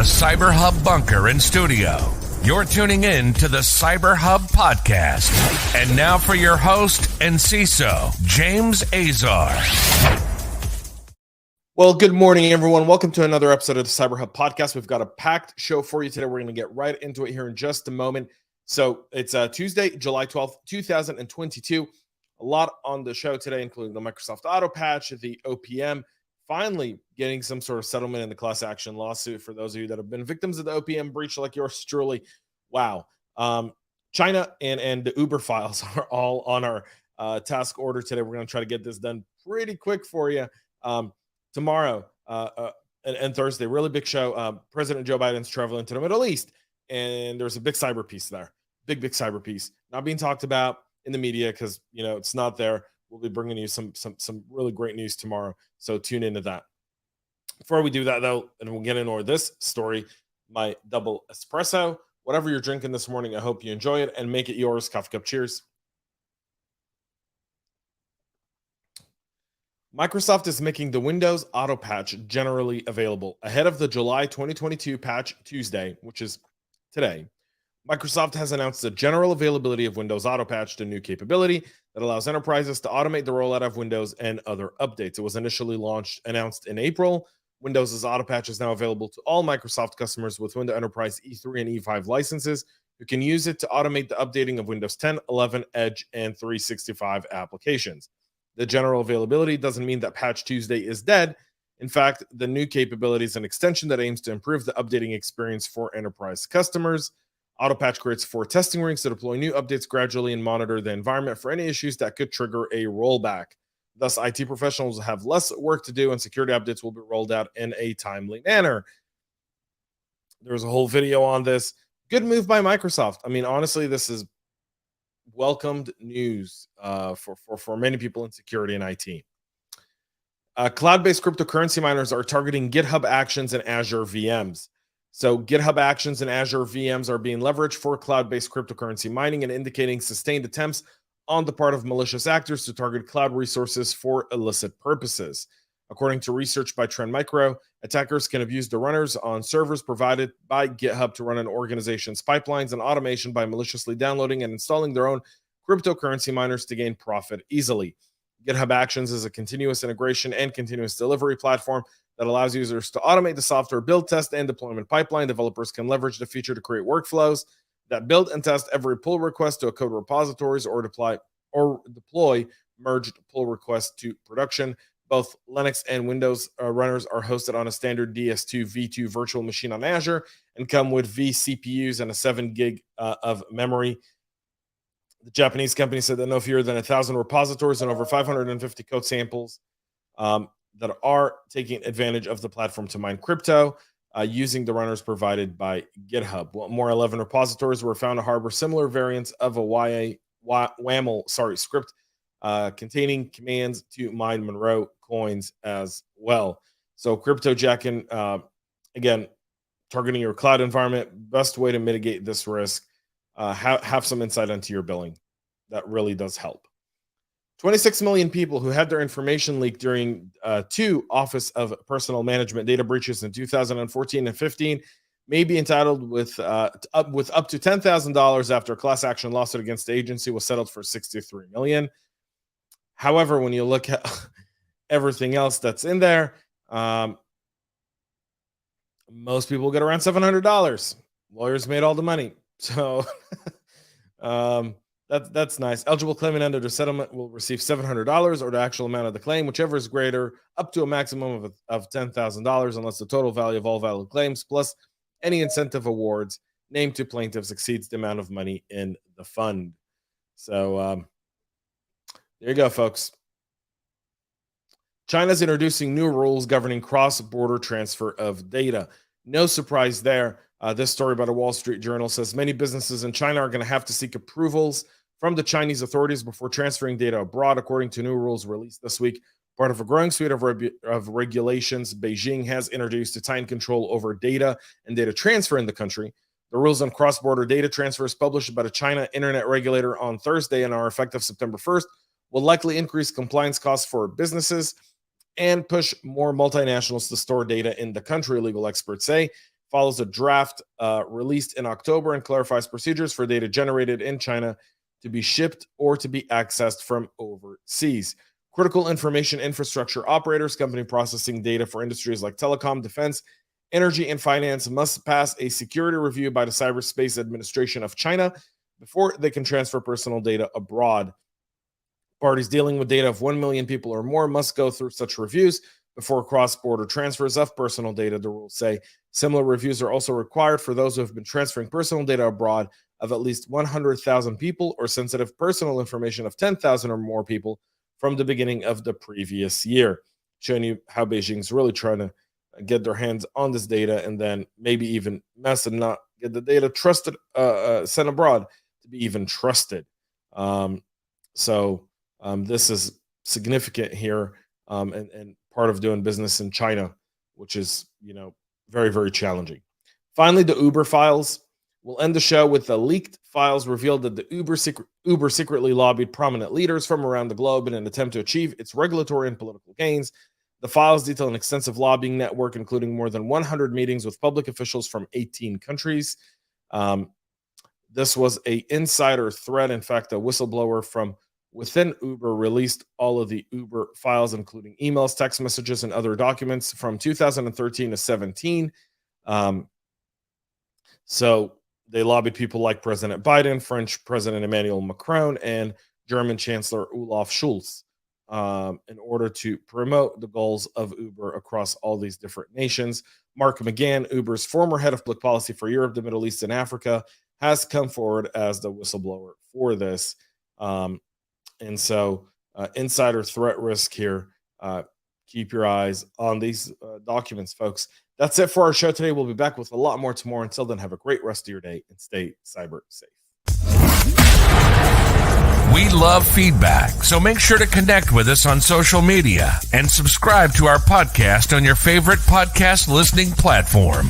the CyberHub bunker and studio, you're tuning in to the CyberHub Podcast. And now for your host and CISO, James Azar. Well, good morning, everyone. Welcome to another episode of the CyberHub Podcast. We've got a packed show for you today. We're going to get right into it here in just a moment. So it's Tuesday, July 12th, 2022. A lot on the show today, including the Microsoft Autopatch, the OPM, finally getting some sort of settlement in the class action lawsuit for those of you that have been victims of the OPM breach like yours truly. Wow. China and the Uber files are all on our task order today. We're going to try to get this done pretty quick for you. Tomorrow and Thursday, really big show. President Joe Biden's traveling to the Middle East, and there's a big cyber piece there. Big cyber piece. Not being talked about in the media because, it's not there. We'll be bringing you some really great news tomorrow, so tune into that. Before we do that, though, and we'll get into this story, my double espresso. Whatever you're drinking this morning, I hope you enjoy it and make it yours. Coffee cup cheers. Microsoft is making the Windows Autopatch generally available ahead of the July 2022 Patch Tuesday, which is today. Microsoft has announced the general availability of Windows Autopatch, a new capability that allows enterprises to automate the rollout of Windows and other updates. It was initially announced in April. Windows' Autopatch is now available to all Microsoft customers with Windows Enterprise E3 and E5 licenses who can use it to automate the updating of Windows 10, 11, Edge, and 365 applications. The general availability doesn't mean that Patch Tuesday is dead. In fact, the new capability is an extension that aims to improve the updating experience for enterprise customers. Autopatch creates 4 testing rings to deploy new updates gradually and monitor the environment for any issues that could trigger a rollback. Thus, IT professionals will have less work to do and security updates will be rolled out in a timely manner. There's a whole video on this. Good move by Microsoft. I mean, honestly, this is welcomed news for many people in security and IT. Cloud-based cryptocurrency miners are targeting GitHub Actions and Azure VMs. So GitHub Actions and Azure VMs are being leveraged for cloud-based cryptocurrency mining and indicating sustained attempts on the part of malicious actors to target cloud resources for illicit purposes. According to research by Trend Micro, attackers can abuse the runners on servers provided by GitHub to run an organization's pipelines and automation by maliciously downloading and installing their own cryptocurrency miners to gain profit easily. GitHub Actions is a continuous integration and continuous delivery platform that allows users to automate the software build, test, and deployment pipeline. Developers can leverage the feature to create workflows that build and test every pull request to a code repositories or deploy merged pull requests to production. Both Linux and Windows runners are hosted on a standard DS2 V2 virtual machine on Azure and come with vCPUs and a 7 gig of memory. The Japanese company said that no fewer than 1,000 repositories and over 550 code samples that are taking advantage of the platform to mine crypto using the runners provided by GitHub. More 11 repositories were found to harbor similar variants of a YAML script containing commands to mine Monero coins as well. So cryptojacking, again, targeting your cloud environment, best way to mitigate this risk. Have some insight into your billing. That really does help. 26 million people who had their information leaked during 2 Office of Personnel Management data breaches in 2014 and 15 may be entitled with up to $10,000 after a class action lawsuit against the agency was settled for $63 million. However, when you look at everything else that's in there, most people get around $700. Lawyers made all the money. So that's nice. Eligible claimant under the settlement will receive $700 or the actual amount of the claim, whichever is greater, up to a maximum of $10,000 unless the total value of all valid claims plus any incentive awards named to plaintiffs exceeds the amount of money in the fund. So there you go, folks. China's introducing new rules governing cross-border transfer of data. No surprise there. This story by the Wall Street Journal says many businesses in China are going to have to seek approvals from the Chinese authorities before transferring data abroad, according to new rules released this week. Part of a growing suite of regulations Beijing has introduced to tighten control over data and data transfer in the country. The rules on cross-border data transfers published by the China Internet Regulator on Thursday and are effective September 1st will likely increase compliance costs for businesses and push more multinationals to store data in the country, legal experts say. follows a draft released in October and clarifies procedures for data generated in China to be shipped or to be accessed from overseas. Critical information infrastructure operators, company processing data for industries like telecom, defense, energy, and finance must pass a security review by the Cyberspace Administration of China before they can transfer personal data abroad. Parties dealing with data of 1 million people or more must go through such reviews before cross-border transfers of personal data, the rules say. Similar reviews are also required for those who have been transferring personal data abroad of at least 100,000 people or sensitive personal information of 10,000 or more people from the beginning of the previous year, showing you how Beijing's really trying to get their hands on this data and then maybe even mess and not get the data trusted, sent abroad to be even trusted. This is significant here, and part of doing business in China, which is, very, very challenging. Finally, the Uber files. We'll end the show with the leaked files revealed that the Uber secretly lobbied prominent leaders from around the globe in an attempt to achieve its regulatory and political gains. The files detail an extensive lobbying network, including more than 100 meetings with public officials from 18 countries. This was an insider threat. In fact, a whistleblower from within Uber released all of the Uber files, including emails, text messages, and other documents from 2013 to 17. So they lobbied people like President Biden, French President Emmanuel Macron, and German Chancellor Olaf Scholz in order to promote the goals of Uber across all these different nations. Mark McGann, Uber's former head of public policy for Europe, the Middle East, and Africa, has come forward as the whistleblower for this. Insider threat risk here. Keep your eyes on these documents, folks. That's it for our show today. We'll be back with a lot more tomorrow. Until then, have a great rest of your day and stay cyber safe. We love feedback, so make sure to connect with us on social media and subscribe to our podcast on your favorite podcast listening platform.